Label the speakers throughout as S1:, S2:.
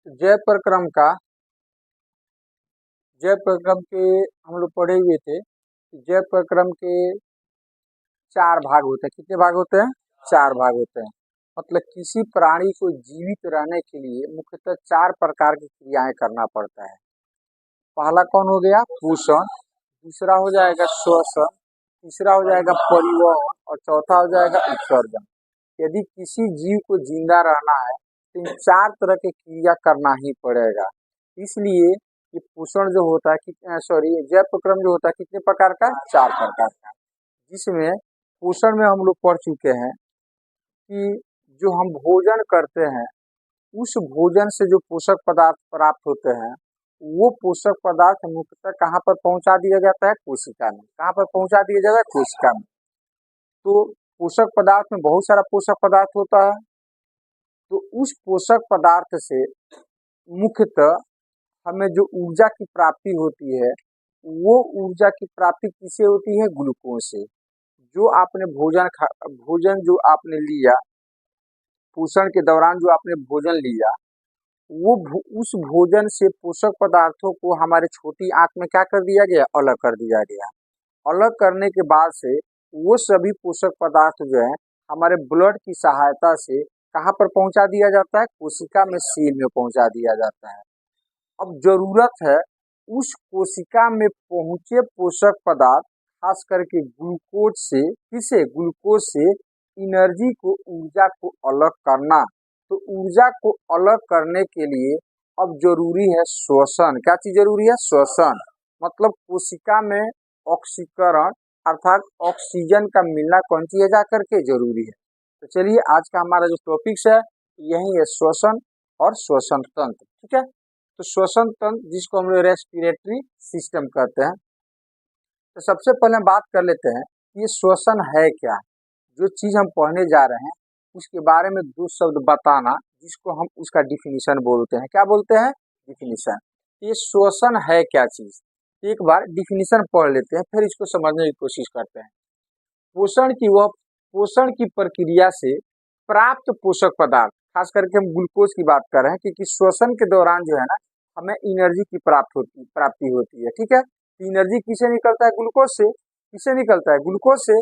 S1: तो जय प्रक्रम के हम लोग पढ़े हुए थे। जय प्रक्रम के 4 भाग होते हैं। कितने भाग होते हैं? 4 भाग होते हैं। मतलब किसी प्राणी को जीवित रहने के लिए मुख्यतः 4 प्रकार की क्रियाएं करना पड़ता है। पहला कौन हो गया? पोषण, दूसरा हो जाएगा श्वसन, तीसरा हो जाएगा परिवहन और चौथा हो जाएगा उत्सर्जन। यदि किसी जीव को जिंदा रहना है तो इन 4 तरह की क्रिया करना ही पड़ेगा। इसलिए ये पोषण जो होता है जय प्रक्रम जो होता है कितने प्रकार का? 4 प्रकार का। जिसमें पोषण में हम लोग पढ़ चुके हैं कि जो हम भोजन करते हैं उस भोजन से जो पोषक पदार्थ प्राप्त होते हैं वो पोषक पदार्थ मुख्यतः कहाँ पर पहुंचा दिया जाता है? कोशिका में। कहाँ पर पहुंचा दिया जाता है? कोशिका में। तो पोषक पदार्थ में बहुत सारा पोषक पदार्थ होता है। तो उस पोषक पदार्थ से मुख्यतः हमें जो ऊर्जा की प्राप्ति होती है वो ऊर्जा की प्राप्ति किससे होती है? ग्लूकोज से। जो आपने भोजन जो आपने लिया, पोषण के दौरान जो आपने भोजन लिया वो उस भोजन से पोषक पदार्थों को हमारे छोटी आंत में क्या कर दिया गया? अलग कर दिया गया। अलग करने के बाद से वो सभी पोषक पदार्थ जो है हमारे ब्लड की सहायता से कहाँ पर पहुंचा दिया जाता है? कोशिका में, सेल में पहुंचा दिया जाता है। अब जरूरत है उस कोशिका में पहुंचे पोषक पदार्थ खास करके ग्लूकोज से, किसे? ग्लूकोज से एनर्जी को, ऊर्जा को अलग करना। तो ऊर्जा को अलग करने के लिए अब जरूरी है श्वसन। क्या चीज जरूरी है? श्वसन। मतलब कोशिका में ऑक्सीकरण अर्थात ऑक्सीजन का मिलना कौन चीज है? जाकर के जरूरी है। तो चलिए आज का हमारा जो टॉपिक्स है यही है श्वसन और श्वसन तंत्र। ठीक है, तो श्वसन तंत्र जिसको हम लोग रेस्पिरेटरी सिस्टम कहते हैं। तो सबसे पहले बात कर लेते हैं ये श्वसन है क्या। जो चीज हम पढ़ने जा रहे हैं उसके बारे में 2 शब्द बताना, जिसको हम उसका डिफिनीशन बोलते हैं। क्या बोलते हैं? डिफिनीशन। ये श्वसन है क्या चीज? एक बार डिफिनीशन पढ़ लेते हैं फिर इसको समझने की कोशिश करते हैं। पोषण की प्रक्रिया से प्राप्त पोषक पदार्थ, खास करके हम ग्लूकोज की बात कर रहे हैं क्योंकि श्वसन के दौरान जो है ना हमें एनर्जी की प्राप्ति होती है। ठीक है, एनर्जी किसे निकलता है? ग्लूकोज से। किसे निकलता है? ग्लूकोज से।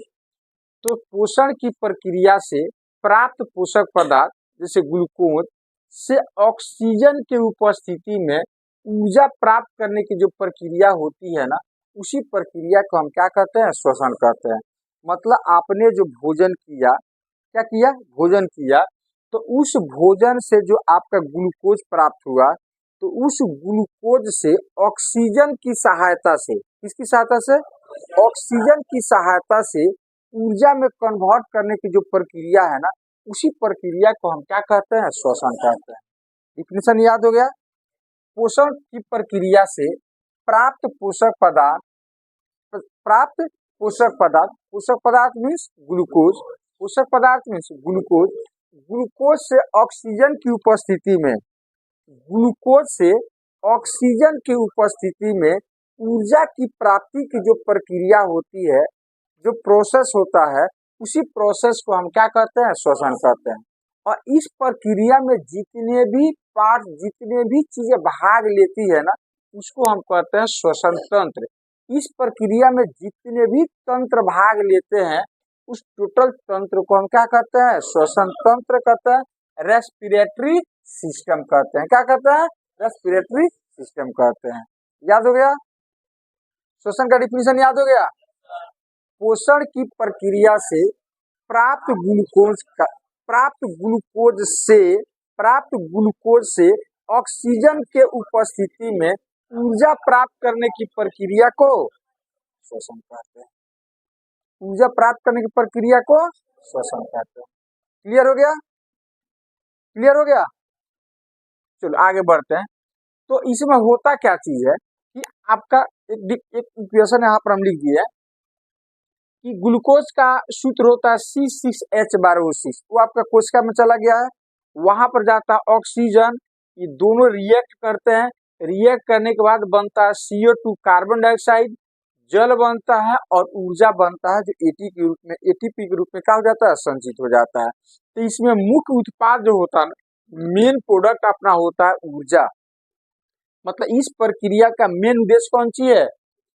S1: तो पोषण की प्रक्रिया से प्राप्त पोषक पदार्थ जैसे ग्लूकोज से ऑक्सीजन के उपस्थिति में ऊर्जा प्राप्त करने की जो प्रक्रिया होती है ना, उसी प्रक्रिया को हम क्या कहते हैं? श्वसन कहते हैं। मतलब आपने जो भोजन किया, क्या किया? भोजन किया, तो उस भोजन से जो आपका ग्लूकोज प्राप्त हुआ, तो उस ग्लूकोज से ऑक्सीजन की सहायता से, किसकी सहायता से? ऑक्सीजन की सहायता से ऊर्जा में कन्वर्ट करने की जो प्रक्रिया है ना, उसी प्रक्रिया को हम क्या कहते हैं? श्वसन कहते हैं। डिफिनेशन याद हो गया? पोषण की प्रक्रिया से प्राप्त पोषक पदार्थ मीन्स ग्लूकोज। पोषक पदार्थ मीन्स ग्लूकोज। ग्लूकोज से ऑक्सीजन की उपस्थिति में, ग्लूकोज से ऑक्सीजन की उपस्थिति में ऊर्जा की प्राप्ति की जो प्रक्रिया होती है, जो प्रोसेस होता है, उसी प्रोसेस को हम क्या कहते हैं? श्वसन कहते हैं। और इस प्रक्रिया में जितने भी चीजें भाग लेती है ना, उसको हम कहते हैं श्वसन तंत्र। इस प्रक्रिया में जितने भी तंत्र भाग लेते हैं उस टोटल तंत्र को हम क्या कहते हैं? श्वसन तंत्र कहते हैं। रेस्पिरेटरी सिस्टम कहते हैं। क्या कहते हैं? रेस्पिरेटरी सिस्टम कहते हैं। याद हो गया? श्वसन का डिफिनीशन याद हो गया? पोषण की प्रक्रिया से प्राप्त ग्लूकोज से ऑक्सीजन के उपस्थिति में ऊर्जा प्राप्त करने की प्रक्रिया को श्वसन कहते हैं। ऊर्जा प्राप्त करने की प्रक्रिया को श्वसन कहते हैं। क्लियर हो गया? क्लियर हो गया? चलो आगे बढ़ते हैं। तो इसमें होता क्या चीज है कि आपका एक इक्वेशन यहाँ पर हम लिख दिए कि ग्लूकोज का सूत्र होता है C6H12O6। वो आपका कोशिका में चला गया है, वहां पर जाता है ऑक्सीजन, ये दोनों रिएक्ट करते हैं। रिएक्ट करने के बाद बनता है CO2 कार्बन डाइऑक्साइड, जल बनता है और ऊर्जा बनता है जो एटीपी के रूप में क्या हो जाता है? संचित हो जाता है। तो इसमें मुख्य उत्पाद जो होता है मेन प्रोडक्ट अपना होता है ऊर्जा। मतलब इस प्रक्रिया का मेन उद्देश्य कौन सी है?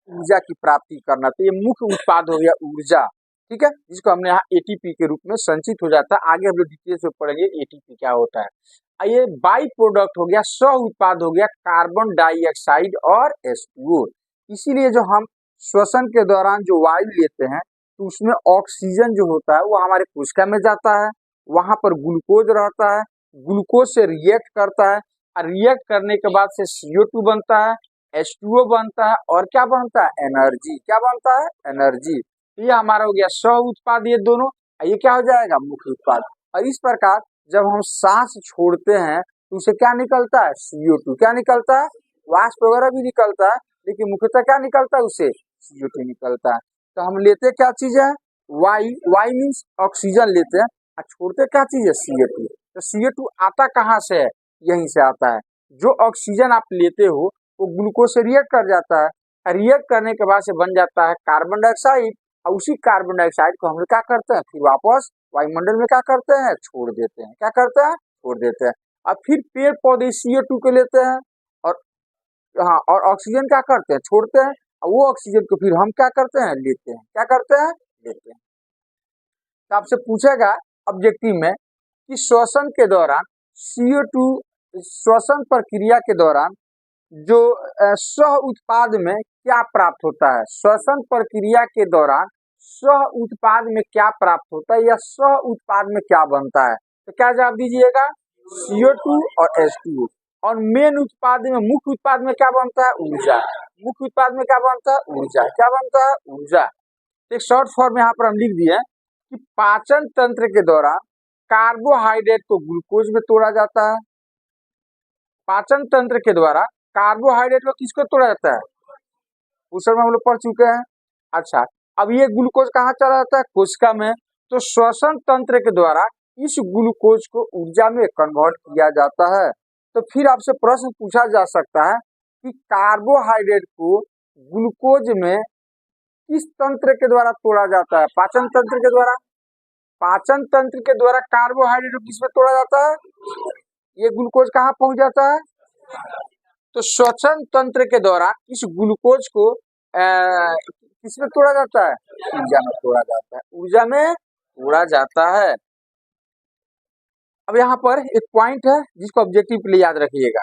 S1: ऊर्जा की प्राप्ति करना। तो ये मुख्य उत्पाद हो गया ऊर्जा, ठीक है, जिसको हमने यहाँ एटीपी के रूप में संचित हो जाता है। आगे हम लोग डिटेल्स में पढ़ेंगे एटीपी क्या होता है। ये बाई प्रोडक्ट हो गया, सह उत्पाद हो गया कार्बन डाइऑक्साइड और H2O। इसीलिए जो हम श्वसन के दौरान जो वायु लेते हैं तो उसमें ऑक्सीजन जो होता है वो हमारे कोशिका में जाता है, वहां पर ग्लूकोज रहता है, ग्लूकोज से रिएक्ट करता है और रिएक्ट करने के बाद से CO2 बनता है, H2O बनता है और क्या बनता है? एनर्जी। क्या बनता है? एनर्जी। ये हमारा हो गया सह उत्पाद, ये दोनों। ये क्या हो जाएगा? मुख्य उत्पाद। और इस प्रकार जब हम सांस छोड़ते हैं तो उसे क्या निकलता है? CO2। क्या निकलता है? वाष्प वगैरह भी निकलता है, लेकिन मुख्यतः क्या निकलता है? उसे CO2 निकलता है। तो हम लेते क्या चीज है? वायु। वायु मीन्स ऑक्सीजन लेते हैं और छोड़ते क्या चीज है? CO2। तो CO2 आता कहाँ से है? यहीं से आता है। जो ऑक्सीजन आप लेते हो वो ग्लूकोज से रिएक्ट कर जाता है, रिएक्ट करने के बाद से बन जाता है कार्बन डाइऑक्साइड, और उसी कार्बन डाइऑक्साइड को हम लोग क्या करते हैं? फिर वापस वायुमंडल में क्या करते हैं? छोड़ देते हैं। क्या करते हैं? छोड़ देते हैं। और फिर पेड़ पौधे CO2 को लेते हैं और हाँ, और ऑक्सीजन क्या करते हैं? छोड़ते हैं। और वो ऑक्सीजन को फिर हम क्या करते हैं? लेते हैं। क्या करते हैं? लेते हैं। तो आपसे पूछेगा ऑब्जेक्टिव में कि श्वसन के दौरान CO2, श्वसन प्रक्रिया के दौरान जो सह उत्पाद में क्या प्राप्त होता है? श्वसन प्रक्रिया के दौरान सह उत्पाद में क्या प्राप्त होता है या सह उत्पाद में क्या बनता है? तो क्या जवाब दीजिएगा? CO2 और H2O। और मेन उत्पाद में, मुख्य उत्पाद में क्या बनता है? ऊर्जा। मुख्य उत्पाद में क्या बनता है? ऊर्जा। क्या बनता है? ऊर्जा। एक शॉर्ट फॉर्म यहाँ पर हम लिख दिए कि पाचन तंत्र के दौरान कार्बोहाइड्रेट को ग्लूकोज में तोड़ा जाता है। पाचन तंत्र के द्वारा कार्बोहाइड्रेट को किसको तोड़ा जाता है? उस समय हम लोग पढ़ चुके हैं। अच्छा, अब ये ग्लूकोज कहाँ चला जाता है? कोशिका में। तो श्वसन तंत्र के द्वारा इस ग्लूकोज को ऊर्जा में कन्वर्ट किया जाता है। तो फिर आपसे प्रश्न पूछा जा सकता है कि कार्बोहाइड्रेट को ग्लूकोज में किस तंत्र के द्वारा तोड़ा जाता है? पाचन तंत्र के द्वारा। पाचन तंत्र के द्वारा कार्बोहाइड्रेट को किसमें तोड़ा जाता है? ये ग्लूकोज कहाँ पहुंच जाता है? तो श्वसन तंत्र के द्वारा इस ग्लूकोज को किसमें तोड़ा जाता है? ऊर्जा में तोड़ा जाता है। ऊर्जा में तोड़ा जाता है। अब यहाँ पर एक पॉइंट है जिसको ऑब्जेक्टिव के लिए याद रखिएगा।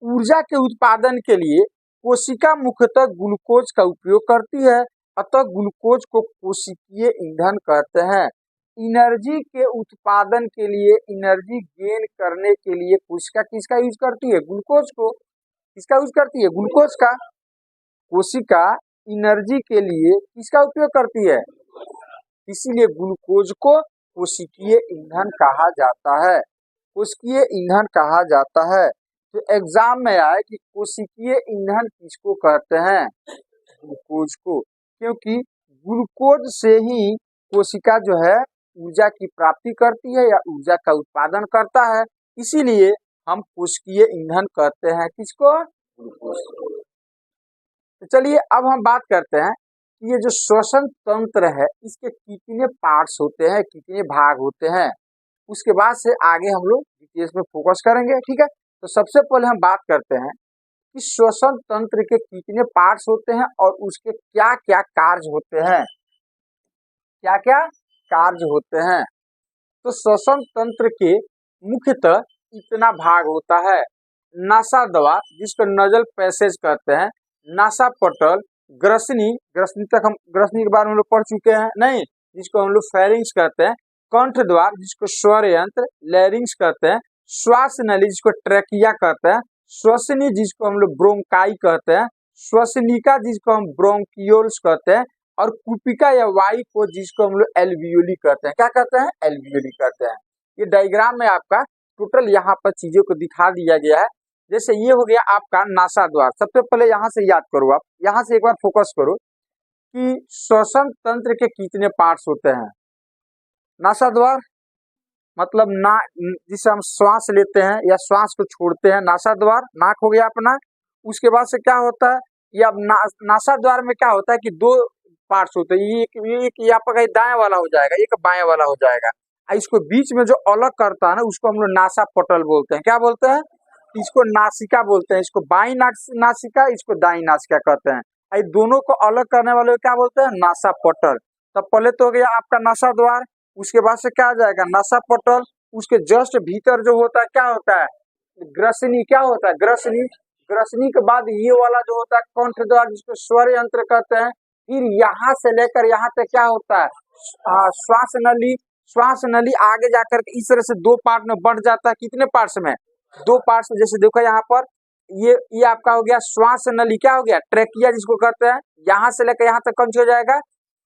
S1: ऊर्जा के उत्पादन के लिए कोशिका मुख्यतः ग्लूकोज का उपयोग करती है, अतः ग्लूकोज को कोशिकीय ईंधन कहते हैं। एनर्जी के उत्पादन के लिए, एनर्जी गेन करने के लिए कोशिका किसका यूज करती है? ग्लूकोज को। किसका यूज करती है? ग्लूकोज का। कोशिका एनर्जी के लिए किसका उपयोग करती है? इसीलिए ग्लूकोज को कोशिकीय ईंधन कहा जाता है। कोशिकीय ईंधन कहा जाता है। तो एग्जाम में आए कि कोशिकीय ईंधन किसको कहते हैं? ग्लूकोज को। क्योंकि ग्लूकोज से ही कोशिका जो है ऊर्जा की प्राप्ति करती है या ऊर्जा का उत्पादन करता है, इसीलिए हम कोशिकीय ईंधन कहते हैं किसको? ग्लूकोज। तो चलिए अब हम बात करते हैं कि ये जो श्वसन तंत्र है इसके कितने पार्ट्स होते हैं, कितने भाग होते हैं। उसके बाद से आगे हम लोग डिटेल्स में फोकस करेंगे, ठीक है। तो सबसे पहले हम बात करते हैं कि श्वसन तंत्र के कितने पार्ट्स होते हैं और उसके क्या क्या कार्य होते हैं। क्या क्या कार्य होते हैं? तो श्वसन तंत्र के मुख्यतः इतना भाग होता है। नासा द्वार, जिसको नजल पैसेज कहते हैं, नासा पटल, ग्रसनी, ग्रसनी तक हम, ग्रसनी के बारे में लोग पढ़ चुके हैं नहीं, जिसको हम लोग फेरिंग्स कहते हैं, कंठ द्वार जिसको स्वर यंत्र, लैरिंग्स कहते हैं, श्वास नली जिसको ट्रैकिया कहते हैं, श्वसनी जिसको हम लोग ब्रोंकाई कहते हैं, श्वसनिका जिसको हम ब्रोंकियोल्स कहते हैं, और कुपिका या वायु को जिसको हम लोग एल्वियोली कहते हैं। क्या कहते हैं? एल्वियोली कहते हैं। ये डायग्राम में आपका टोटल यहाँ पर चीजों को दिखा दिया गया है। जैसे ये हो गया आपका नासा द्वार। सबसे पहले यहाँ से याद करो, आप यहाँ से एक बार फोकस करो कि श्वसन तंत्र के कितने पार्ट्स होते हैं। नासा द्वार मतलब ना, जिसे हम श्वास लेते हैं या श्वास को छोड़ते हैं, नासा द्वार, नाक हो गया अपना। उसके बाद से क्या होता है, ये अब नासा द्वार में क्या होता है कि दो पार्ट्स होते हैं। एक ये आपका दाएं वाला हो जाएगा, एक बाएं वाला हो जाएगा। इसको बीच में जो अलग करता है ना उसको हम लोग नासापटल बोलते हैं। क्या बोलते हैं? इसको नासिका बोलते हैं। इसको बाई नासिका, इसको दाई नासिका कहते हैं। ये दोनों को अलग करने वाले को क्या बोलते हैं? नासापटल। तब पहले तो हो गया आपका नसा द्वार, उसके बाद से क्या आ जाएगा? नासापटल। उसके जस्ट भीतर जो होता है क्या होता है? ग्रसनी। क्या होता है? ग्रसनी। ग्रसनी के बाद ये वाला जो होता है कंठ द्वार, जिसको स्वर यंत्र कहते हैं। फिर यहाँ से लेकर यहाँ तक क्या होता है? श्वास नली। श्वास नली आगे जाकर के इस तरह से दो पार्ट में बढ़ जाता है। कितने पार्ट्स में? दो पार्ट्स में। जैसे देखो यहाँ पर ये आपका हो गया श्वास नली। क्या हो गया? ट्रेकिया जिसको कहते हैं। यहाँ से लेकर यहाँ तक कौन सी हो जाएगा?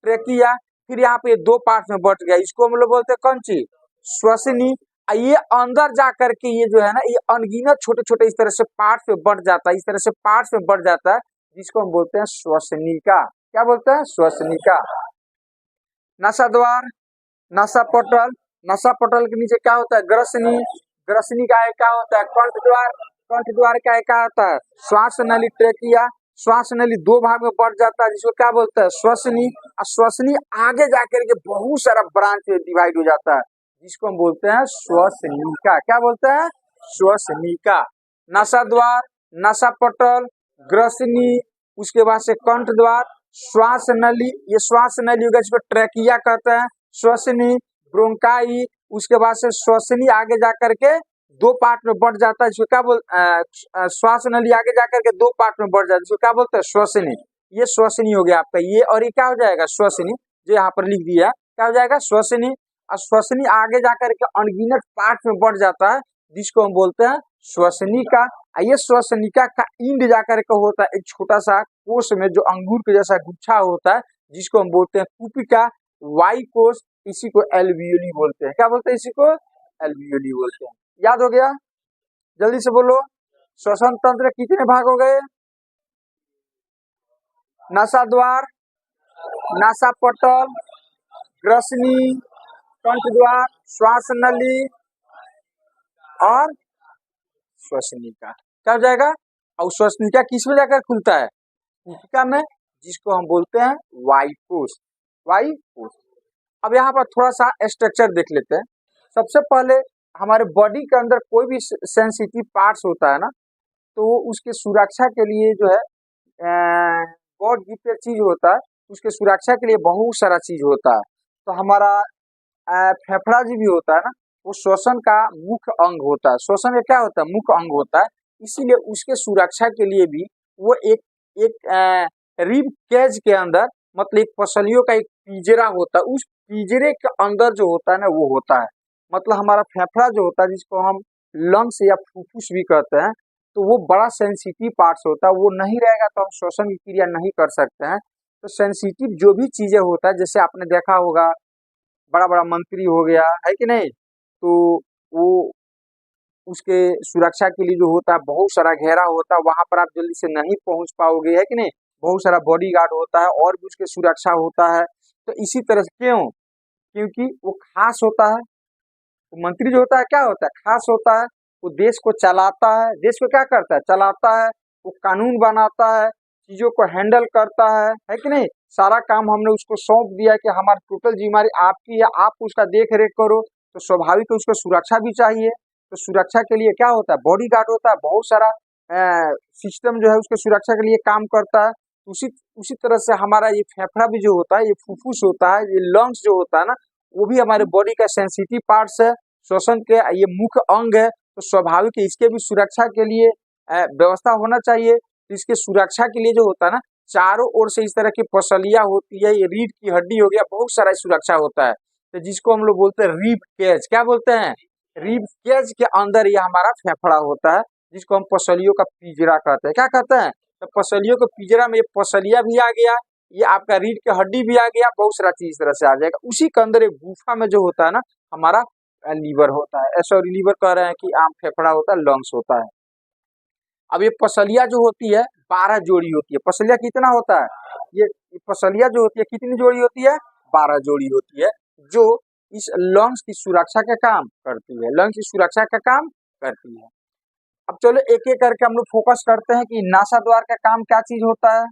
S1: ट्रेकिया। फिर यहाँ पे दो पार्ट में बढ़ गया, इसको हम लोग बोलते हैं कौन सी? श्वसनी। ये अंदर जा करके ये जो है ना, ये अनगिनत छोटे छोटे इस तरह से पार्ट में बढ़ जाता है, इस तरह से पार्ट में बढ़ जाता है, जिसको हम बोलते हैं श्वसनिका। क्या बोलते हैं? श्वसनिका। नसा द्वार, नसापटल। नसापटल के नीचे क्या होता है? ग्रसनी। ग्रसनी का क्या होता है? कंठ द्वार। कंठ द्वार का क्या होता है? श्वास नली, ट्रेकिया। श्वास नली दो भाग में बढ़ जाता है, जिसको क्या बोलते हैं? श्वसनी। और श्वसनी आगे जाकर के बहुत सारा ब्रांच में डिवाइड हो जाता है, जिसको हम बोलते हैं श्वसनिका। क्या बोलते हैं? श्वसनिका। नसा द्वार, नसापटल, ग्रसनी, उसके बाद से कंठ द्वार, श्वास नली। ये श्वास नली होगा, जिसको ट्रेकिया कहते हैं। श्वसनी, ब्रोंकाई, उसके बाद से श्वसनी आगे जाकर के दो पार्ट में बढ़ जाता है, जिसको क्या बोल श्वास नली आगे जाकर के दो पार्ट में बढ़ जाता है, जिसको क्या बोलते हैं? श्वसनी। ये श्वसनी हो गया आपका ये, और ये क्या हो जाएगा? श्वसनी। जो यहाँ पर लिख दिया क्या हो जाएगा? श्वसनी। और श्वसनी आगे जाकर के अनगिनत पार्ट में बढ़ जाता है, जिसको हम बोलते हैं श्वसनिका। ये श्वसनिका का इंड जाकर के होता है एक छोटा सा कोश में, जो अंगूर के जैसा गुच्छा होता है, जिसको हम बोलते हैं कुपिका। वाई कोश, इसी को एल्वियोली बोलते हैं। क्या बोलते हैं? इसी को एल्वियोली बोलते हैं। याद हो गया? जल्दी से बोलो। श्वसन तंत्र कितने भाग हो गए? नसा द्वार, नासापटल, ग्रसनी, कंठ द्वार, श्वास नली और श्वसनिका। क्या हो जाएगा? और श्वसनिका किस में जाकर खुलता है? कुपिका में, जिसको हम बोलते हैं वायुकोश। वायुकोश। अब यहाँ पर थोड़ा सा स्ट्रक्चर देख लेते हैं। सबसे पहले हमारे बॉडी के अंदर कोई भी सेंसिटिव पार्ट्स होता है ना, तो वो उसके सुरक्षा के लिए जो है गॉड गिफ्टेड चीज होता है, उसके सुरक्षा के लिए बहुत सारा चीज होता है। तो हमारा फेफड़ा जी भी होता है ना, वो श्वसन का मुख्य अंग होता है। श्वसन का क्या होता है? मुख्य अंग होता है। इसीलिए उसके सुरक्षा के लिए भी वो एक रिब केज के अंदर, मतलब एक पसलियों का एक पिंजरा होता है, उस पिंजरे के अंदर जो होता है ना, वो होता है। मतलब हमारा फेफड़ा जो होता है, जिसको हम लंग्स या फुफ्फुस भी कहते हैं, तो वो बड़ा सेंसिटिव पार्ट्स होता है। वो नहीं रहेगा तो हम श्वसन की क्रिया नहीं कर सकते हैं। तो सेंसिटिव जो भी चीजें होता है, जैसे आपने देखा होगा बड़ा बड़ा मंत्री हो गया है कि नहीं, तो वो उसके सुरक्षा के लिए जो होता है बहुत सारा घेरा होता है, वहां पर आप जल्दी से नहीं पहुंच पाओगे, है कि नहीं। बहुत सारा बॉडीगार्ड होता है और भी उसके सुरक्षा होता है। तो इसी तरह से क्यों? क्योंकि वो खास होता है। तो मंत्री जो होता है क्या होता है? खास होता है। वो देश को चलाता है। देश को क्या करता है? चलाता है। वो कानून बनाता है, चीजों को हैंडल करता है कि नहीं। सारा काम हमने उसको सौंप दिया कि हमारी टोटल जिम्मेदारी आपकी है, आप उसका देख रेख करो। तो स्वाभाविक है उसको सुरक्षा भी चाहिए। तो सुरक्षा के लिए क्या होता है? बॉडीगार्ड होता है। बहुत सारा सिस्टम जो है उसके सुरक्षा के लिए काम करता है। उसी तरह से हमारा ये फेफड़ा भी जो होता है, ये फुफ्फुस होता है, ये लंग्स जो होता है ना, वो भी हमारे बॉडी का सेंसिटिव पार्ट्स है। श्वसन के ये मुख्य अंग है। तो स्वाभाविक है इसके भी सुरक्षा के लिए व्यवस्था होना चाहिए। तो इसके सुरक्षा के लिए जो होता है ना, चारों ओर से इस तरह की पसलियां होती है, ये रीढ़ की हड्डी हो गया, बहुत सारा सुरक्षा होता है। तो जिसको हम लोग बोलते हैं रिब केज। क्या बोलते हैं? रिब केज के अंदर ये हमारा फेफड़ा होता है, जिसको हम पसलियों का पिंजरा कहते हैं। क्या कहते हैं? तो पसलियों के पिंजरा में ये पसलिया भी आ गया, ये आपका रीढ़ की हड्डी भी आ गया, बहुत सारा चीज इस तरह से आ जाएगा। उसी के अंदर एक गुफा में जो होता है ना, हमारा लीवर होता है। सॉरी, लीवर कह रहे हैं कि आम फेफड़ा होता है, लंग्स होता है। अब ये पसलिया जो होती है 12 जोड़ी होती है। पसलिया कितना होता है? ये पसलिया जो होती है कितनी जोड़ी होती है? 12 जोड़ी होती है, जो इस लंग्स की सुरक्षा का काम करती है। लंग्स की सुरक्षा का काम करती है। अब चलो एक एक करके हम लोग फोकस करते हैं कि नासा द्वार का काम क्या चीज होता है।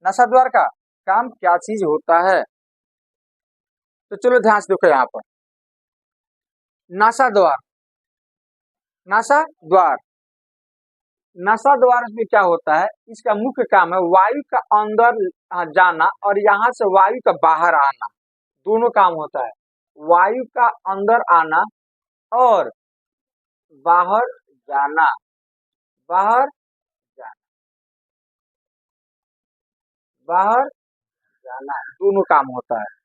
S1: नासा द्वार का काम क्या चीज होता है? तो चलो ध्यान से देखो यहाँ पर। नासा द्वार, नासा द्वार, नासा द्वार में क्या होता है, इसका मुख्य काम है वायु का अंदर जाना और यहाँ से वायु का बाहर आना, दोनों काम होता है। वायु का अंदर आना और बाहर जाना, बाहर जाना, बाहर जाना, दोनों काम होता है।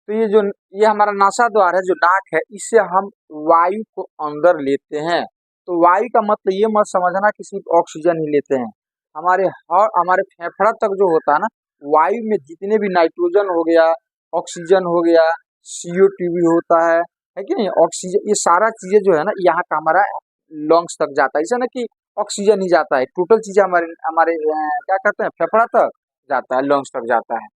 S1: तो ये हमारा नासा द्वार है, जो नाक है, इससे हम वायु को अंदर लेते हैं। तो वायु का मतलब ये मत समझना कि सिर्फ ऑक्सीजन ही लेते हैं, हमारे फेफड़ा तक जो होता है ना, वायु में जितने भी नाइट्रोजन हो गया, ऑक्सीजन हो गया, CO2 भी होता है कि नहीं, ऑक्सीजन, ये सारा चीजें जो है ना, यहाँ का हमारा लंग्स तक जाता है। ऐसा ना कि ऑक्सीजन ही जाता है, टोटल चीजें हमारे हमारे क्या कहते हैं, फेफड़ा तक जाता है, लंग्स तक जाता है।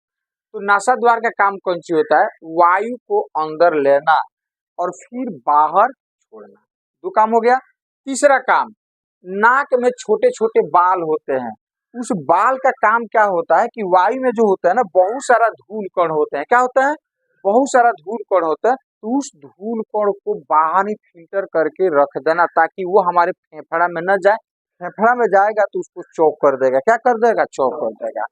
S1: तो नासा द्वार का काम कौन सी होता है, वायु को अंदर लेना और फिर बाहर छोड़ना, दो काम हो गया। तीसरा काम, नाक में छोटे छोटे बाल होते हैं, उस बाल का काम क्या होता है कि वायु में जो होता है ना, बहुत सारा धूल कण होते हैं, क्या होता है, बहुत सारा धूल कण होता है, तो उस धूल कण को बाहर ही फिल्टर करके रख देना, ताकि वो हमारे फेफड़ा में न जाए। फेफड़ा में जाएगा तो उसको चौक कर देगा, क्या कर देगा, चौक कर देगा।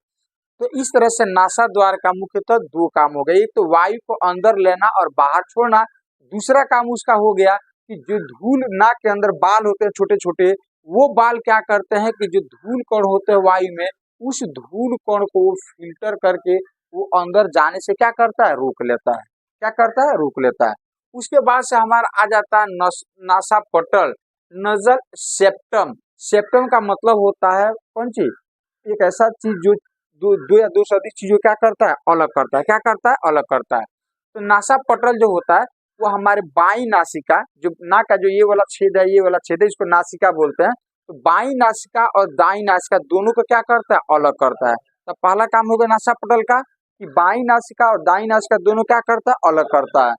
S1: तो इस तरह से नासा द्वार का मुख्यतः दो काम हो गए, एक तो वायु को अंदर लेना और बाहर छोड़ना, दूसरा काम उसका हो गया कि जो धूल, नाक के अंदर बाल होते हैं छोटे छोटे, वो बाल क्या करते हैं कि जो धूल कण होते हैं वायु में, उस धूल कण को वो फिल्टर करके वो अंदर जाने से क्या करता है, रोक लेता है, क्या करता है, रोक लेता है। उसके बाद से हमारा आ जाता है नासा पटल, नजल सेप्टम। सेप्टम का मतलब होता है कौन चीज, एक ऐसा चीज जो दो या दो से अधिक चीजों क्या करता है, अलग करता है, क्या करता है, अलग करता है। तो नासा पटल जो होता है वो हमारे बाई नासिका, जो नाक का जो ये वाला छेद है, ये वाला छेद है, इसको नासिका बोलते हैं। तो बाई नासिका और दाई नासिका दोनों को क्या करता है, अलग करता है। तो पहला काम हो गया नासा पटल का कि बाई नासिका और दाई नासिका दोनों क्या करता है, अलग करता है।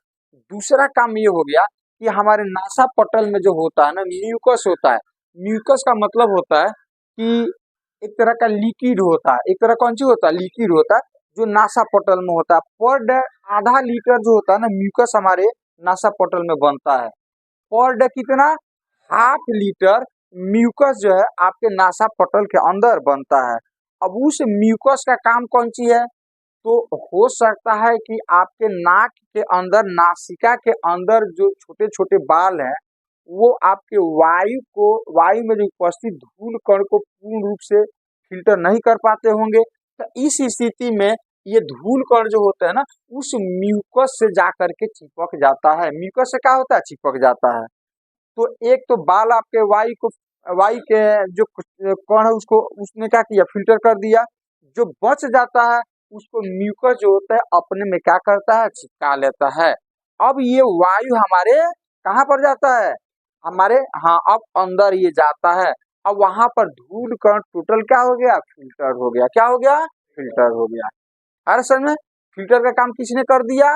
S1: दूसरा काम ये हो गया कि हमारे नासा पटल में जो होता है ना, म्यूकस होता है। म्यूकस का मतलब होता है कि एक तरह का लिक्विड होता है, एक तरह कौन सी होता है, लिक्विड होता है, जो नासा पटल में होता है। पर डे आधा लीटर जो होता है ना म्यूकस हमारे नासा पटल में बनता है। पर डे कितना, हाफ लीटर म्यूकस जो है आपके नासा पटल के अंदर बनता है। अब उस म्यूकस का काम कौन सी है, तो हो सकता है कि आपके नाक के अंदर, नासिका के अंदर जो छोटे छोटे बाल हैं, वो आपके वायु में जो उपस्थित धूल कण को पूर्ण रूप से फिल्टर नहीं कर पाते होंगे। तो इस स्थिति में ये धूल कण जो होते हैं ना, उस म्यूकस से जाकर के चिपक जाता है। म्यूकस से क्या होता है, चिपक जाता है। तो एक तो बाल आपके वायु के जो कण है उसको उसने क्या किया, फिल्टर कर दिया। जो बच जाता है उसको म्यूकस जो होता है अपने में क्या करता है, चिपका लेता है। अब ये वायु हमारे कहाँ पर जाता है, हमारे, हाँ, अब अंदर ये जाता है। अब वहां पर धूल कण टोटल क्या हो गया, फिल्टर हो गया, क्या हो गया, फिल्टर हो गया। अरे सर में फिल्टर का काम किसने कर दिया,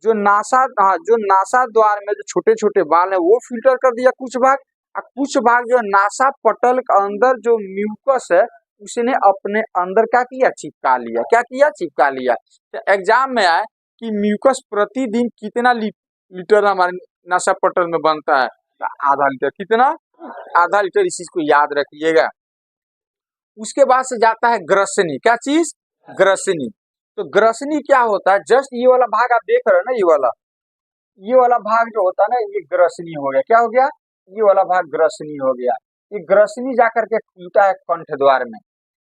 S1: जो नासा द्वार में जो छोटे छोटे बाल है वो फिल्टर कर दिया कुछ भाग, और कुछ भाग जो नासा पटल के अंदर जो म्यूकस है उसने अपने अंदर क्या किया, चिपका लिया, क्या किया, चिपका लिया। तो एग्जाम में आए कि म्यूकस प्रतिदिन कितना लीटर हमारे नासा पटल में बनता है, तो आधा लीटर, कितना, आधा लीटर, इस चीज को याद रखिएगा। उसके बाद से जाता है ग्रसनी, क्या चीज, ग्रसनी। तो ग्रसनी क्या होता है, जस्ट ये वाला भाग आप देख रहे हो ना, ये वाला भाग जो होता है ना, ये ग्रसनी हो गया, क्या हो गया, ये वाला भाग ग्रसनी हो गया। ये ग्रसनी जाकर के खुलता है कंठ द्वार में,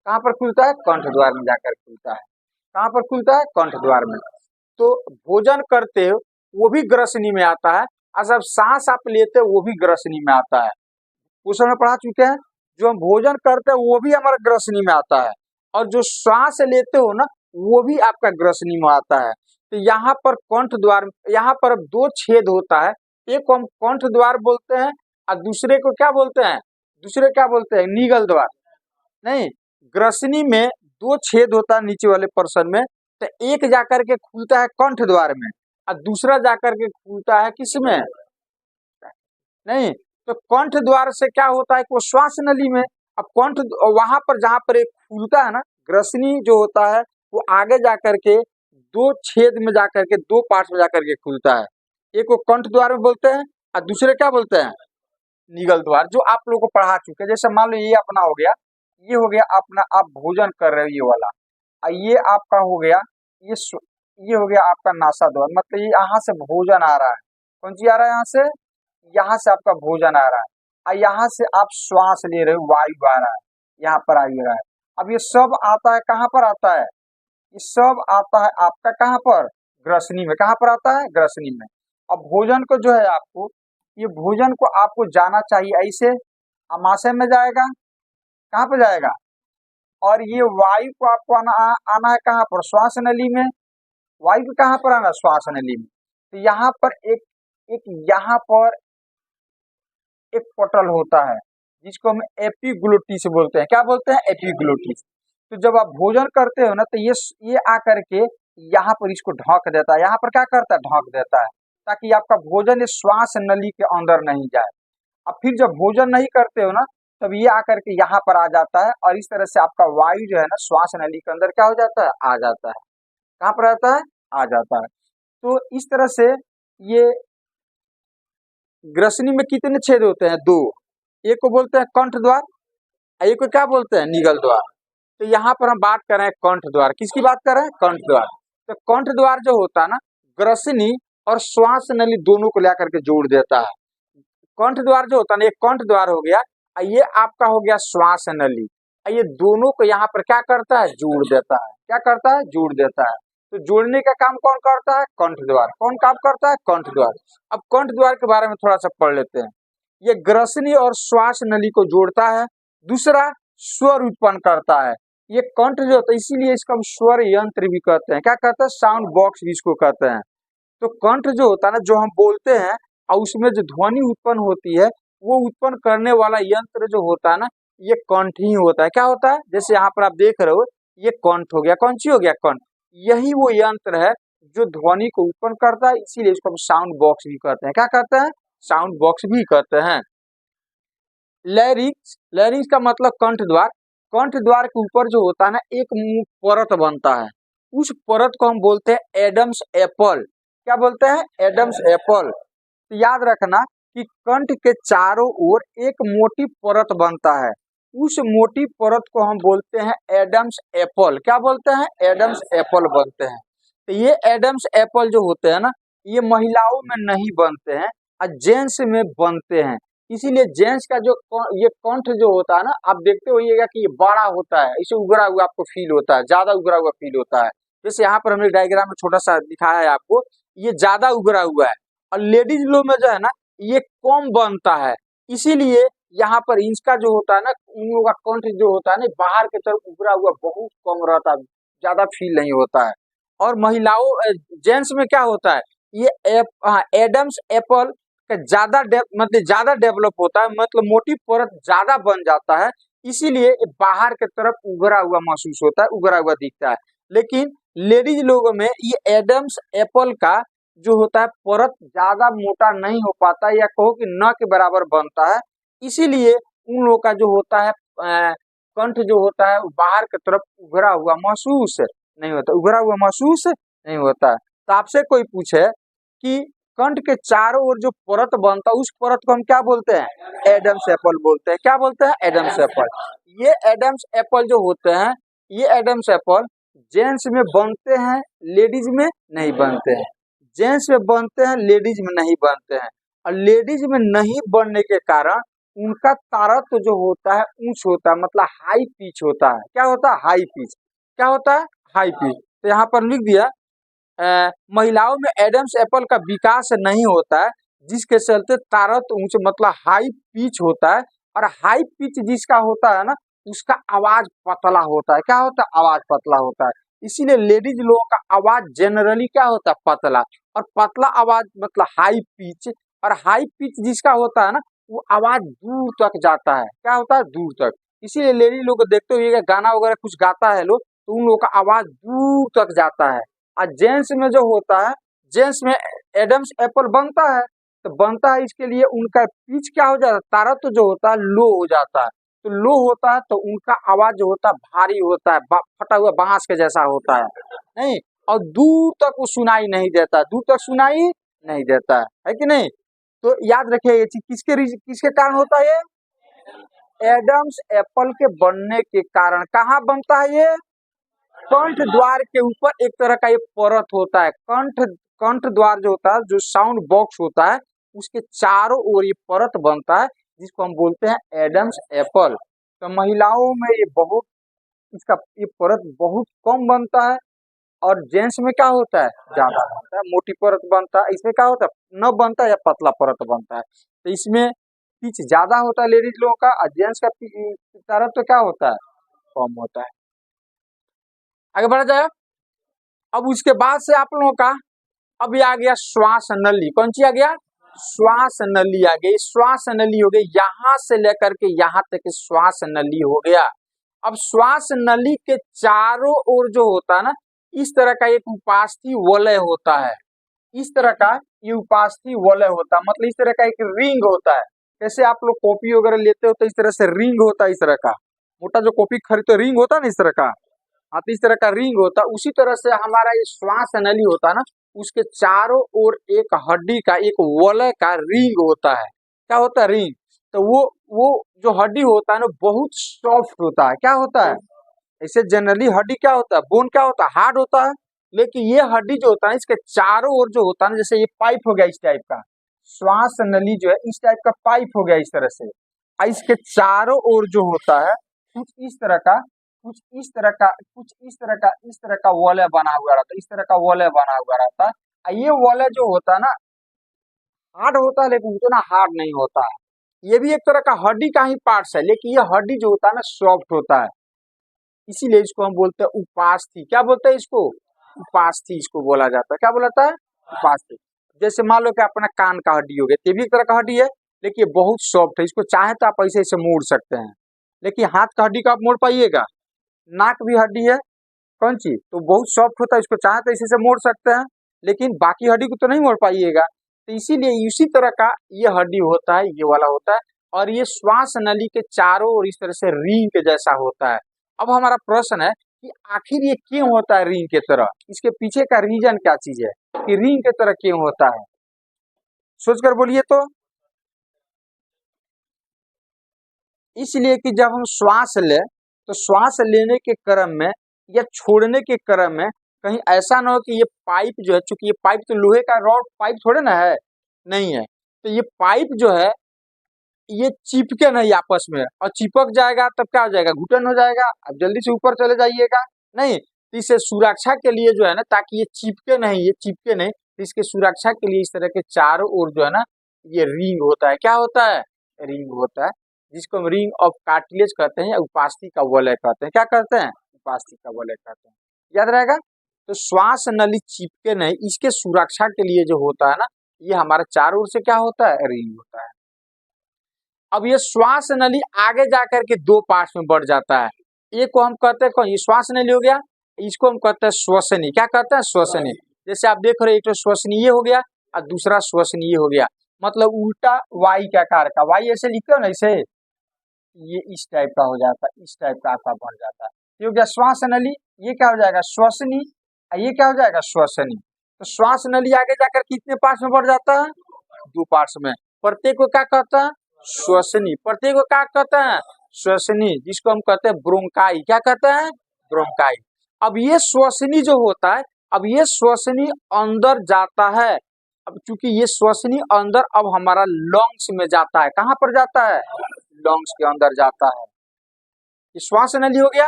S1: कहाँ पर खुलता है, कंठ द्वार में जाकर खुलता है, कहाँ पर खुलता है, कंठ द्वार में। तो भोजन करते हो वो भी ग्रसनी में आता है, और जब सांस आप लेते हो वो भी ग्रसनी में आता है। उस समय पढ़ा चुके हैं, जो हम भोजन करते हैं वो भी हमारा ग्रसनी में आता है, और जो श्वास लेते हो ना वो भी आपका ग्रसनी में आता है। तो यहाँ पर कंठ द्वार, यहाँ पर दो छेद होता है, एक को हम कंठ द्वार बोलते हैं और दूसरे को क्या बोलते हैं, दूसरे क्या बोलते हैं, निगल द्वार। नहीं, ग्रसनी में दो छेद होता है नीचे वाले पर्सन में, तो एक जाकर के खुलता है कंठ द्वार में और दूसरा जाकर के खुलता है किसमें, नहीं, तो कंठ द्वार से क्या होता है कि वो श्वास नली में, अब कंठ वहां पर जहां पर एक खुलता है ना, ग्रसनी जो होता है वो आगे जाकर के दो छेद में जाकर के, दो पार्ट में जाकर के खुलता है। एक को कंठ द्वार में बोलते हैं और दूसरे क्या बोलते हैं, निगल द्वार, जो आप लोगों को पढ़ा चुके हैं। जैसे मान लो ये अपना हो गया, ये हो गया अपना, आप भोजन कर रहे हो ये वाला, और ये आपका हो गया, ये ये हो गया आपका नासा द्वार, मतलब ये यहाँ से भोजन आ रहा है। कौन चीज आ रहा है यहाँ से, यहाँ से आपका भोजन आ रहा है, और यहाँ से आप श्वास ले रहे हो, वायु आ रहा है, यहाँ पर आ ही रहा है। अब ये सब आता है कहाँ पर आता है, ये सब आता है आपका कहाँ पर, ग्रसनी में। कहाँ पर आता है, ग्रसनी में। अब भोजन को जो है आपको, ये भोजन को आपको जाना चाहिए ऐसे, आमाशय में जाएगा, कहाँ पर जाएगा, और ये वायु को आपको आना है कहाँ पर, श्वास नली में। वायु को कहाँ पर आना, श्वास नली में। तो यहाँ पर एक एक यहाँ पर एक पटल होता है जिसको हम एपिग्लोटिस बोलते हैं। क्या बोलते हैं, एपिग्लोटिस। तो जब आप भोजन करते हो ना, तो ये आकर के यहाँ पर इसको ढक देता है, यहाँ पर क्या करता है, ढक देता है, ताकि आपका भोजन इस श्वास नली के अंदर नहीं जाए। अब फिर जब भोजन नहीं करते हो ना, तब ये आकर के यहाँ पर आ जाता है, और इस तरह से आपका वायु जो है ना श्वास नली के अंदर क्या हो जाता है, आ जाता है। कहाँ पर आता है, आ जाता है। तो इस तरह से ये ग्रसनी में कितने छेद होते हैं, दो। एक को बोलते हैं कंठ द्वार, एक को क्या बोलते हैं, निगल द्वार। तो यहाँ पर हम बात कर रहे हैं कंठ द्वार, किसकी बात कर रहे हैं, कंठ द्वार। तो कंठ द्वार जो होता है ना, ग्रसनी और श्वास नली दोनों को लेकर के जोड़ देता है। कंठ द्वार जो होता है ना, ये कंठ द्वार हो गया, ये आपका हो गया श्वास नली, ये दोनों को यहाँ पर क्या करता है, जोड़ देता है। क्या करता है, जोड़ देता है। तो जोड़ने का काम कौन करता है, कंठ द्वार। कौन काम करता है, कंठ द्वार। अब कंठ द्वार के बारे में थोड़ा सा पढ़ लेते हैं। ये ग्रसनी और श्वास नली को जोड़ता है। दूसरा, स्वर उत्पन्न करता है। ये कंठ जो होता है, इसीलिए इसको हम स्वर यंत्र भी कहते हैं। क्या कहते हैं, साउंड बॉक्स भी इसको कहते हैं। तो कंठ जो होता है ना, जो हम बोलते हैं और उसमें जो ध्वनि उत्पन्न होती है, वो उत्पन्न करने वाला यंत्र जो होता है ना, ये कंठ ही होता है। क्या होता है, जैसे यहाँ पर आप देख रहे हो, ये कंठ हो गया, कौन सी हो गया, कंठ। यही वो यंत्र है जो ध्वनि को उत्पन्न करता है, इसीलिए इसको हम साउंड बॉक्स भी कहते हैं। क्या कहते हैं, साउंड बॉक्स भी कहते हैं। लैरिंक्स, लैरिंक्स का मतलब कंठ द्वार। कंठ द्वार के ऊपर जो होता है ना, एक परत बनता है, उस परत को हम बोलते हैं एडम्स एप्पल। क्या बोलते हैं, एडम्स एप्पल। तो याद रखना कि कंठ के चारों ओर एक मोटी परत बनता है, उस मोटी परत को हम बोलते हैं एडम्स एप्पल। क्या बोलते हैं, एडम्स एप्पल बनते हैं। तो ये एडम्स एप्पल जो होते हैं ना, ये महिलाओं में नहीं बनते हैं और जेंट्स में बनते हैं। इसीलिए जेंट्स का जो ये कंठ जो होता है ना, आप देखते होइएगा कि ये बड़ा होता है, इसे उगरा हुआ आपको फील होता है, ज्यादा उगरा हुआ फील होता है। जैसे यहाँ पर हमने डायग्राम में छोटा सा दिखाया है आपको, ये ज्यादा उगरा हुआ है। और लेडीज लोग में जो है ना, ये कम बनता है। इसीलिए यहाँ पर इसका जो होता है ना, उन लोगों का कंठ जो होता है ना, बाहर की तरफ उभरा हुआ बहुत कम रहता है, ज्यादा फील नहीं होता है। और महिलाओं, जेंट्स में क्या होता है, ये एडम्स एप्पल का मतलब ज्यादा डेवलप होता है, मतलब मोटी परत ज्यादा बन जाता है, इसीलिए बाहर की तरफ उभरा हुआ महसूस होता है, उभरा हुआ दिखता है। लेकिन लेडीज लोगों में ये एडम्स एप्पल का जो होता है परत ज्यादा मोटा नहीं हो पाता, या कहो कि न के बराबर बनता है। इसीलिए उन लोगों का जो होता है कंठ जो होता है, बाहर की तरफ उभरा हुआ महसूस नहीं होता, उभरा हुआ महसूस नहीं होता है। तो आपसे कोई पूछे कि कंठ के चारों ओर जो परत बनता है, उस परत को हम क्या बोलते हैं, एडम्स एप्पल बोलते हैं। क्या बोलते हैं, एडम्स एप्पल। ये एडम्स एप्पल जो होते हैं, ये एडम्स एप्पल जेंट्स में बनते हैं, लेडीज में नहीं बनते हैं। जेंट्स में बनते हैं, लेडीज में नहीं बनते हैं। और लेडीज में नहीं बनने के कारण उनका तारत्व जो होता है ऊंच होता है, मतलब हाई पिच होता है। क्या होता है, हाई पिच। क्या होता है, हाई पिच। तो यहाँ पर लिख दिया, महिलाओं में एडम्स एप्पल का विकास नहीं होता है, जिसके चलते तारत्व ऊंच मतलब हाई पिच होता है। और हाई पिच जिसका होता है ना, उसका आवाज पतला होता है। क्या होता है, आवाज पतला होता है। इसीलिए लेडीज लोगों का आवाज जनरली क्या होता है, पतला। और पतला आवाज मतलब हाई पिच, और हाई पिच जिसका होता है ना, वो आवाज दूर तक जाता है। क्या होता है, दूर तक। इसीलिए लेडीज लोग को देखते हुए गाना वगैरह कुछ गाता है लोग, तो उन लोगों का आवाज दूर तक जाता है। और जेंट्स में जो होता है, जेंट्स में एडम्स एप्पल बनता है, तो बनता है इसके लिए उनका पिच क्या हो जाता है, तारत्व जो होता है लो हो जाता है। तो लो होता है तो उनका आवाज जो होता है भारी होता है, फटा हुआ बांस के जैसा होता है, नहीं, और दूर तक वो सुनाई नहीं देता, दूर तक सुनाई नहीं देता है कि नहीं। तो याद रखिए ये चीज किसके कारण होता है, ये एडम्स एप्पल के बनने के कारण। कहाँ बनता है ये, कंठ द्वार के ऊपर एक तरह का ये परत होता है। कंठ द्वार जो होता है, जो साउंड बॉक्स होता है, उसके चारों ओर ये परत बनता है, जिसको हम बोलते हैं एडम्स एप्पल। तो महिलाओं में ये बहुत, इसका ये परत बहुत कम बनता है, और जेंट्स में क्या होता है, ज्यादा बनता है, मोटी परत बनता है। इसमें क्या होता है, न बनता है या पतला परत बनता है। तो इसमें पिच ज्यादा होता है लेडीज लोगों का, और जेंट्स का परत तो क्या होता है, कम होता है। आगे बढ़ा जाए। अब उसके बाद से आप लोगों का अब ये आ गया श्वास नली। कौन सी आ गया, श्वास नली आ गई। श्वास नली हो गई, यहां से लेकर के यहां तक श्वास नली हो गया। अब श्वास नली के चारों ओर जो होता है ना, इस तरह का एक उपास्थि वलय होता है। इस तरह का ये उपास्थि वलय होता है, मतलब इस तरह का एक रिंग होता है। जैसे आप लोग कॉपी वगैरह लेते हो तो इस तरह से रिंग होता है, इस तरह का मोटा जो कॉपी खरीदते रिंग होता है ना, इस तरह का। हाँ, तो इस तरह का रिंग होता है। उसी तरह से हमारा ये श्वास नली होता है ना, उसके चारों ओर एक हड्डी का, एक वलय का रिंग होता है। क्या होता है, रिंग। तो वो जो हड्डी होता है ना, बहुत सॉफ्ट होता है। क्या होता है, ऐसे जनरली हड्डी क्या होता है, बोन क्या होता है, हार्ड होता है। लेकिन ये हड्डी जो होता है, इसके चारों ओर जो होता है ना, जैसे ये पाइप हो गया इस टाइप का, श्वास नली जो है इस टाइप का पाइप हो गया इस तरह से। और इसके चारों ओर जो होता है, कुछ इस तरह का, कुछ इस तरह का, कुछ इस तरह का, इस तरह का वलय बना हुआ रहता है, इस तरह का वलय बना हुआ रहता है। और ये वलय जो होता है ना, हार्ड होता है, लेकिन उतना हार्ड नहीं होता है। ये भी एक तरह का हड्डी का ही पार्ट्स है, लेकिन ये हड्डी जो होता है ना, सॉफ्ट होता है। इसीलिए इसको हम बोलते हैं उपास्थि। क्या बोलते हैं इसको, उपास्थि इसको बोला जाता है। क्या बोला जाता है, उपास्थि। जैसे मान लो कि अपना कान का हड्डी हो गया, ये भी एक तरह का हड्डी है, लेकिन ये बहुत सॉफ्ट है। इसको चाहे तो आप ऐसे ऐसे मोड़ सकते हैं, लेकिन हाथ का हड्डी को आप मोड़ पाइएगा। नाक भी हड्डी है, कौन सी, तो बहुत सॉफ्ट होता है, इसको चाहे तो ऐसे से मोड़ सकते हैं, लेकिन बाकी हड्डी को तो नहीं मोड़ पाइएगा। तो इसीलिए इसी तरह का ये हड्डी होता है, ये वाला होता है। और ये श्वास नली के चारों ओर इस तरह से रिंग के जैसा होता है। अब हमारा प्रश्न है कि आखिर ये क्यों होता है रिंग के तरह, इसके पीछे का रीजन क्या चीज है कि रिंग के तरह क्यों होता है, सोचकर बोलिए तो। इसलिए कि जब हम श्वास ले, तो श्वास लेने के क्रम में या छोड़ने के क्रम में कहीं ऐसा ना हो कि ये पाइप जो है, चूंकि ये पाइप तो लोहे का रॉड पाइप थोड़े ना है, नहीं है, तो ये पाइप जो है ये चिपके नहीं आपस में, और चिपक जाएगा तब क्या हो जाएगा, घुटन हो जाएगा, अब जल्दी से ऊपर चले जाइएगा। नहीं, तो इसे सुरक्षा के लिए जो है ना, ताकि ये चिपके नहीं, ये चिपके नहीं, तो इसके सुरक्षा के लिए इस तरह के चारों ओर जो है ना, ये रिंग होता है। क्या होता है, रिंग होता है, जिसको हम रिंग ऑफ कार्टिलेज कहते हैं, या उपास्थि का वलय कहते हैं। क्या कहते हैं, उपास्थि का वलय कहते हैं। याद रहेगा। तो श्वास नली चिपके नहीं, इसके सुरक्षा के लिए जो होता है ना, ये हमारे चारों ओर से क्या होता है, रिंग होता है। अब ये श्वास नली आगे जाकर के दो पार्ट्स में बढ़ जाता है। एक को हम कहते हैं, कौन, ये श्वास नली हो गया, इसको हम कहते हैं श्वसनी। क्या कहते हैं, श्वसनी। जैसे आप देख रहे हो, एक तो श्वसनीय हो गया और दूसरा श्वसनीय हो गया, मतलब उल्टा वाई के आकार का। वाई ऐसे लिखते हो ना, ऐसे ये इस टाइप का हो जाता है, इस टाइप का आकार बन जाता है। ये हो गया श्वास नली, ये क्या हो जाएगा, श्वसनी, और ये क्या हो जाएगा, श्वसनी। तो श्वास नली आगे जाकर कितने पार्ट्स में बढ़ जाता है, दो पार्ट्स में। प्रत्येक को क्या कहता है, श्वसनी। प्रत्येक को क्या कहते हैं, श्वसनी, जिसको हम कहते हैं ब्रोंकाई। क्या कहते हैं, ब्रोंकाई। अब ये श्वसनी जो होता है, अब ये श्वसनी अंदर जाता है। अब चूंकि ये श्वसनी अंदर अब हमारा लंग्स में जाता है। कहाँ पर जाता है, लंग्स के अंदर जाता है। ये श्वास नली हो गया।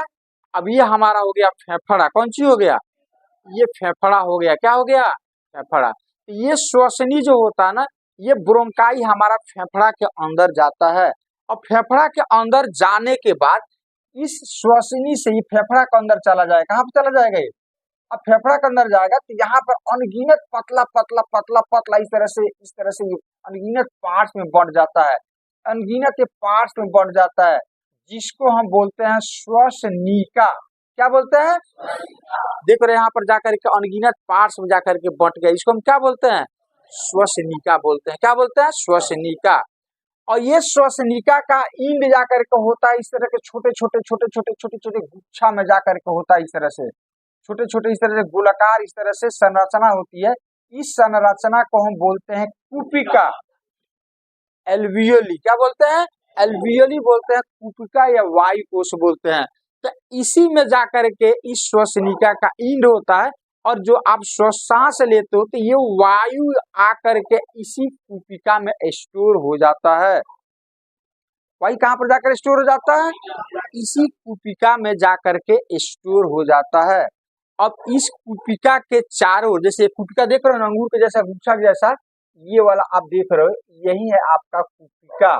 S1: अब ये हमारा हो गया फेफड़ा। कौन सी हो गया, ये फेफड़ा हो गया। क्या हो गया, फेफड़ा। ये श्वसनी जो होता है ना, ये ब्रोंकाई हमारा फेफड़ा के अंदर जाता है। और फेफड़ा के अंदर जाने के बाद इस श्वसनी से ही फेफड़ा के अंदर चला जाएगा। कहाँ पे चला जाएगा ये, अब फेफड़ा के अंदर जाएगा, तो यहाँ पर अनगिनत पतला पतला पतला पतला इस तरह से ये अनगिनत पार्ट्स में बढ़ जाता है, अनगिनत ये पार्ट्स में बढ़ जाता है, जिसको हम बोलते हैं श्वसनिका। क्या बोलते हैं, देख रहे हैं यहाँ पर जाकर के अनगिनत पार्ट्स में जाकर के बंट गए, इसको हम क्या बोलते हैं, श्वसनिका बोलते हैं। क्या बोलते हैं, श्वसनिका। और ये श्वसनिका का इंड जाकर के होता है इस तरह के छोटे छोटे छोटे छोटे छोटे छोटे गुच्छा में जाकर के होता है, इस तरह से छोटे छोटे, इस तरह से गोलाकार, इस तरह से संरचना होती है। इस संरचना को हम बोलते हैं कूपिका एल्वियोली। क्या बोलते हैं? एल्वियोली बोलते हैं, कूपिका या वायु कोश बोलते हैं। तो इसी में जाकर के इस श्वसनिका का इंड होता है, और जो आप श्वास लेते हो तो ये वायु आकर के इसी कूपिका में स्टोर हो जाता है। वायु कहाँ पर जाकर स्टोर हो जाता है? इसी कूपिका में जाकर के स्टोर हो जाता है। अब इस कूपिका के चारों ओर, जैसे कूपिका देख रहे हो ना, अंगूर के जैसा, गुच्छा के जैसा, ये वाला आप देख रहे हो, यही है आपका कूपिका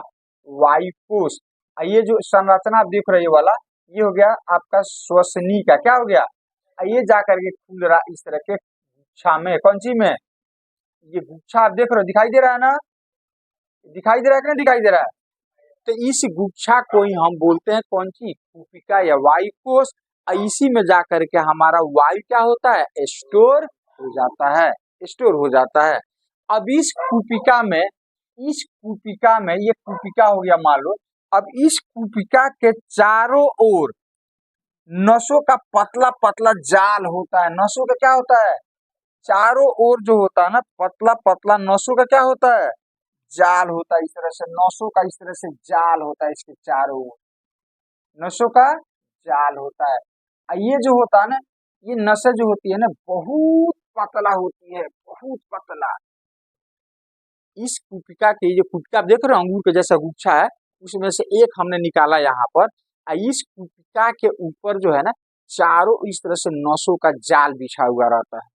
S1: वायुकोश। ये जो संरचना आप देख रहे हो, ये वाला, ये हो गया आपका श्वसनिका। क्या हो गया? ये जाकर के खुल रहा इस तरह के गुच्छा में। कौन सी में? ये गुच्छा आप देख रहे हो, दिखाई दे रहा है ना? दिखाई दे रहा है कि नहीं दिखाई दे रहा है? तो इस गुच्छा को ही हम बोलते हैं कौन सी? कूपिका या वायुकोश। इसी में जाकर के हमारा वायु क्या होता है? स्टोर हो जाता है, स्टोर हो जाता है। अब इस कूपिका में ये कूपिका हो गया मान लो। अब इस कूपिका के चारों ओर नसों का पतला पतला जाल होता है। नसों का क्या होता है? चारों ओर जो होता है ना, पतला पतला नसों का क्या होता है? जाल होता है। इस तरह से नसों का इस तरह से जाल होता है, इसके चारों ओर नसों का जाल होता है। ये जो होता है ना, ये नसें जो होती है ना, बहुत पतला होती है, बहुत पतला। इस कूपिका के, जो कूपिका आप देख रहे हो अंगूर के जैसा गुच्छा है, उसमें से एक हमने निकाला यहाँ पर। इस कूपिका के ऊपर जो है ना, चारों इस तरह से नसों का जाल बिछा हुआ रहता है।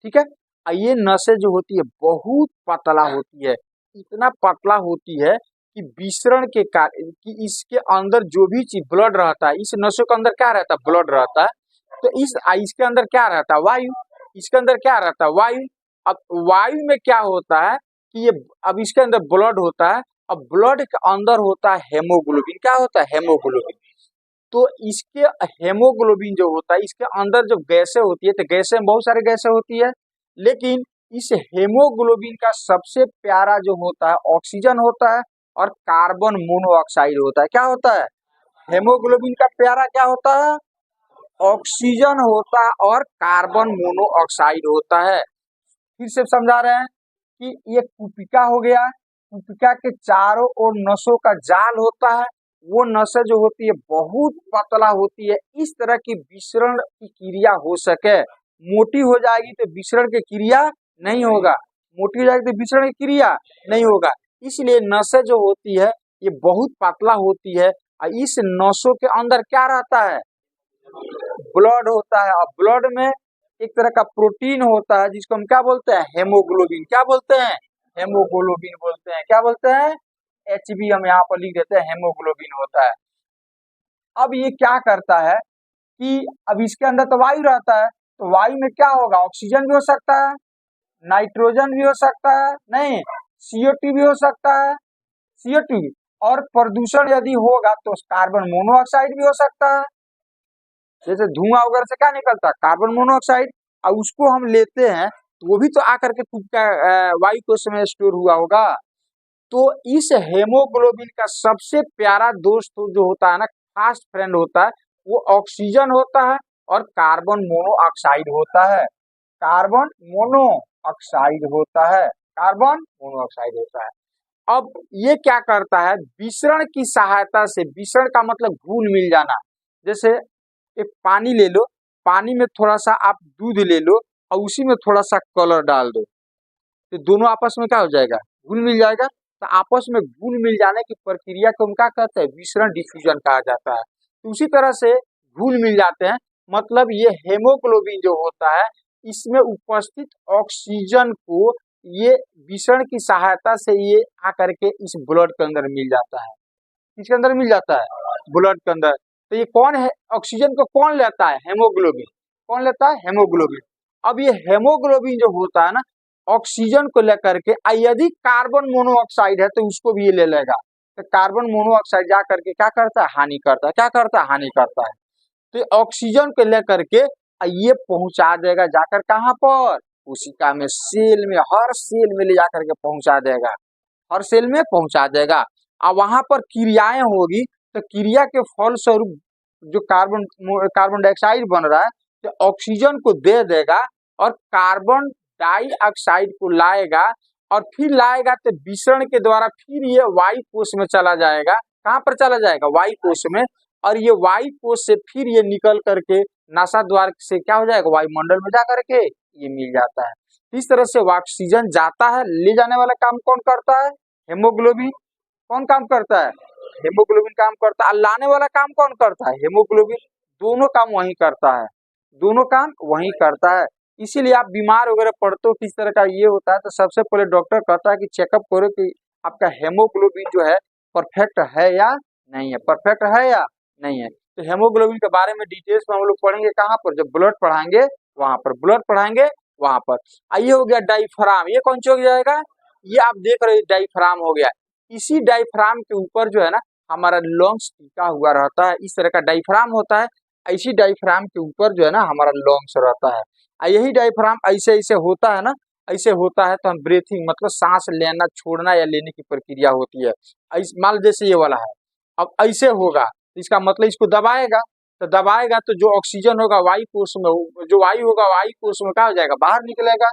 S1: ठीक है? ये नसें जो होती है बहुत पतला होती है, इतना पतला होती है कि विसरण के कारण, कि इसके अंदर जो भी चीज ब्लड रहता है, इस नसों के अंदर क्या रहता है? ब्लड रहता है। तो इसके अंदर क्या रहता है? वायु। इसके अंदर क्या रहता है? वायु। अब वायु में क्या होता है कि ये, अब इसके अंदर ब्लड होता है, अब ब्लड के अंदर होता है हेमोग्लोबिन। क्या होता है? हेमोग्लोबिन। तो इसके हेमोग्लोबिन जो होता है, इसके अंदर जब गैसें होती है, तो गैसें बहुत सारी गैसें होती है, लेकिन इस हेमोग्लोबिन का सबसे प्यारा जो होता है ऑक्सीजन होता है और कार्बन मोनोऑक्साइड होता है। क्या होता है? हेमोग्लोबिन का प्यारा क्या होता है? ऑक्सीजन होता है और कार्बन मोनोऑक्साइड होता है। फिर से समझा रहे हैं कि ये कूपिका हो गया। कूपिका के चारों ओर नसों का जाल होता है। वो नसें जो होती है बहुत पतला होती है, इस तरह की विसरण की क्रिया हो सके। मोटी हो जाएगी तो विसरण की क्रिया नहीं होगा, मोटी हो जाएगी तो विसरण की क्रिया नहीं होगा। इसलिए नसें जो होती है ये बहुत पतला होती है, और इस नसों के अंदर क्या रहता है? ब्लड होता है। और ब्लड में एक तरह का प्रोटीन होता है, जिसको हम क्या बोलते हैं? हेमोग्लोबिन। क्या बोलते हैं? हेमोग्लोबिन बोलते हैं। क्या बोलते हैं? HB हम यहाँ पर लिख देते हैं, हेमोग्लोबिन होता है। अब ये क्या करता है कि अब इसके अंदर तो वायु रहता है, तो वायु में क्या होगा? ऑक्सीजन भी हो सकता है, नाइट्रोजन भी हो सकता है, नहीं, CO2 भी हो सकता है, CO2, और प्रदूषण यदि होगा तो कार्बन मोनोऑक्साइड भी हो सकता है। जैसे धुआं वगैरह से क्या निकलता है? Carbon monoxide. और उसको हम लेते हैं तो वो भी तो आकर के वायु कोश में स्टोर हुआ होगा। तो इस हेमोग्लोबिन का सबसे प्यारा दोस्त जो होता है ना, फास्ट फ्रेंड होता है, वो ऑक्सीजन होता है और कार्बन मोनोऑक्साइड होता है। कार्बन मोनोऑक्साइड होता है, कार्बन मोनोऑक्साइड होता है। अब ये क्या करता है? विसरण की सहायता से, विसरण का मतलब घुल मिल जाना। जैसे एक पानी ले लो, पानी में थोड़ा सा आप दूध ले लो और उसी में थोड़ा सा कलर डाल दो, तो दोनों आपस में क्या हो जाएगा? घुल मिल जाएगा। तो आपस में घुल मिल जाने की प्रक्रिया को हम क्या कहते हैं? विसरण डिफ्यूजन कहा जाता है। तो उसी तरह से घुल मिल जाते हैं, मतलब ये हेमोग्लोबिन जो होता है, इसमें उपस्थित ऑक्सीजन को ये विसरण की सहायता से ये आकर के इस ब्लड के अंदर मिल जाता है। किसके अंदर मिल जाता है? ब्लड के अंदर। तो ये कौन है? ऑक्सीजन को कौन लेता है? हेमोग्लोबिन। कौन लेता है? हेमोग्लोबिन। अब ये हेमोग्लोबिन जो होता है ना, ऑक्सीजन को लेकर के, यदि कार्बन मोनोऑक्साइड है तो उसको भी ये ले लेगा। तो कार्बन मोनोऑक्साइड जा करके क्या करता है? हानि करता है। क्या करता है? हानि करता है। तो ऑक्सीजन को लेकर के ये पहुंचा देगा, जाकर कहाँ पर? कोशिका में, सेल में, हर सेल में ले जाकर के पहुंचा देगा, हर सेल में पहुंचा देगा। और वहां पर क्रियाएं होगी, तो क्रिया के फलस्वरूप जो कार्बन डाइऑक्साइड बन रहा है, तो ऑक्सीजन को दे देगा और कार्बन डाई ऑक्साइड को लाएगा और फिर लाएगा तो विसरण के द्वारा फिर ये वायु कोश में चला जाएगा। कहाँ पर चला जाएगा? वायु कोश में। और ये वायु कोश से फिर ये निकल करके नासा द्वार से क्या हो जाएगा? वायुमंडल में जा करके ये मिल जाता है। इस तरह से ऑक्सीजन जाता है, ले जाने वाला काम कौन करता है? हेमोग्लोबिन। कौन काम करता है? हेमोग्लोबिन काम करता है। लाने वाला काम कौन करता है? हेमोग्लोबिन। दोनों काम वही करता है, दोनों काम वही करता है। इसीलिए आप बीमार वगैरह पड़ते हो किस तरह का ये होता है तो सबसे पहले डॉक्टर कहता है कि चेकअप करो कि आपका हेमोग्लोबिन जो है परफेक्ट है या नहीं है, परफेक्ट है या नहीं है। तो हेमोग्लोबिन के बारे में डिटेल्स में हम लोग पढ़ेंगे कहाँ पर? जब ब्लड पढ़ाएंगे वहां पर, ब्लड पढ़ाएंगे वहां पर। आइए हो गया डायफ्राम, ये कौन सा हो जाएगा? ये आप देख रहे हो डायफ्राम हो गया। इसी डायफ्राम के ऊपर जो है ना हमारा लंग्स टिका हुआ रहता है, इस तरह का डायफ्राम होता है। इसी डायफ्राम के ऊपर जो है ना हमारा लंग्स रहता है। यही डायफ्राम ऐसे ऐसे होता है ना, ऐसे होता है तो हम ब्रीथिंग मतलब सांस लेना छोड़ना या लेने की प्रक्रिया होती है। मान जैसे ये वाला है, अब ऐसे होगा इसका मतलब इसको दबाएगा, तो दबाएगा तो जो ऑक्सीजन होगा वायु कोश में, जो वायु होगा वायु कोश में क्या हो जाएगा? बाहर निकलेगा।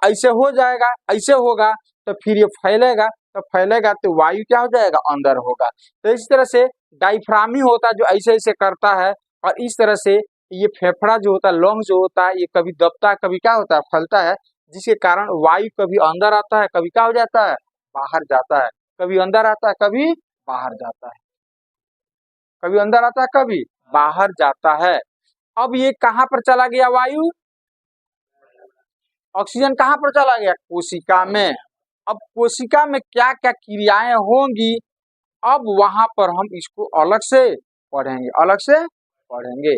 S1: ऐसे हो जाएगा, ऐसे होगा तो फिर ये फैलेगा, तो फैलेगा तो वायु क्या हो जाएगा? अंदर होगा। तो इस तरह से डायफ्राम ही होता है जो ऐसे ऐसे करता है। और इस तरह से ये फेफड़ा जो होता है, लंग जो होता है, ये कभी दबता है कभी क्या होता है? फैलता है, जिसके कारण वायु कभी अंदर आता है कभी क्या हो जाता है? बाहर जाता है। कभी अंदर आता है कभी बाहर जाता है, कभी अंदर आता है कभी बाहर जाता है। अब ये कहाँ पर चला गया वायु? ऑक्सीजन कहाँ पर चला गया? कोशिका में। अब कोशिका में क्या क्या क्रियाएं होंगी, अब वहां पर हम इसको अलग से पढ़ेंगे, अलग से पढ़ेंगे।